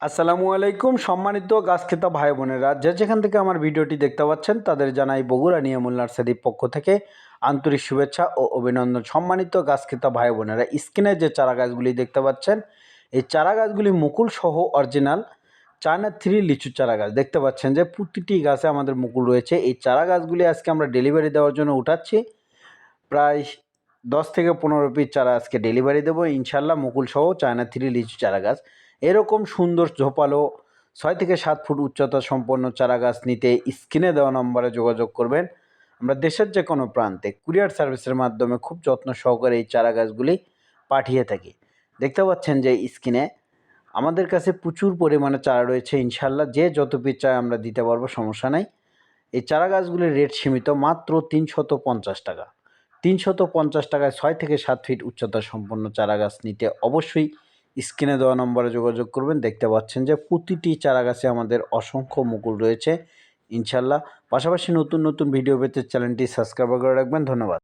আসসালামু আলাইকুম সম্মানিত গাছ খেতা ভাই বোনেরা, যে যেখান থেকে আমার ভিডিওটি দেখতে পাচ্ছেন তাদের জানাই বগুড়া নিয়ামুল নার্সারির পক্ষ থেকে আন্তরিক শুভেচ্ছা ও অভিনন্দন। সম্মানিত গাছ খেতা ভাই বোনেরা, স্ক্রিনে যে চারা গাছগুলি দেখতে পাচ্ছেন এই চারা গাছগুলি মুকুল সহ অরিজিনাল চায়না 3 লিচু চারা গাছ। দেখতে পাচ্ছেন যে প্রতিটি গাছে আমাদের মুকুল রয়েছে। এই চারা গাছগুলি আজকে আমরা ডেলিভারি দেওয়ার জন্য উঠাচ্ছি। প্রায় 10 থেকে 15 পিস চারা আজকে ডেলিভারি দেবো ইনশাল্লাহ, মুকুল সহ চায়না 3 লিচু চারা গাছ। এরকম সুন্দর ঝোপালো 6 থেকে 7 ফুট উচ্চতা সম্পন্ন চারা গাছ নিতে স্ক্রিনে দেওয়া নম্বরে যোগাযোগ করবেন। আমরা দেশের যে কোনো প্রান্তে কুরিয়ার সার্ভিসের মাধ্যমে খুব যত্ন সহকারে এই চারা গাছগুলি পাঠিয়ে থাকি। দেখতে পাচ্ছেন যে স্ক্রিনে আমাদের কাছে প্রচুর পরিমাণে চারা রয়েছে ইনশাল্লাহ, যে যত পিস চায় আমরা দিতে পারবো, সমস্যা নাই। এই চারা গাছগুলির রেট সীমিত মাত্র 350 টাকা। 350 টাকায় 6 থেকে 7 ফিট উচ্চতা সম্পন্ন চারা গাছ নিতে অবশ্যই স্ক্রিনে দেওয়া নম্বরে যোগাযোগ করবেন। দেখতে পাচ্ছেন যে প্রতিটি চারা গাছে আমাদের অসংখ্য মুকুল রয়েছে ইনশাল্লাহ। পাশাপাশি নতুন নতুন ভিডিও পেতে চ্যানেলটি সাবস্ক্রাইব করে রাখবেন। ধন্যবাদ।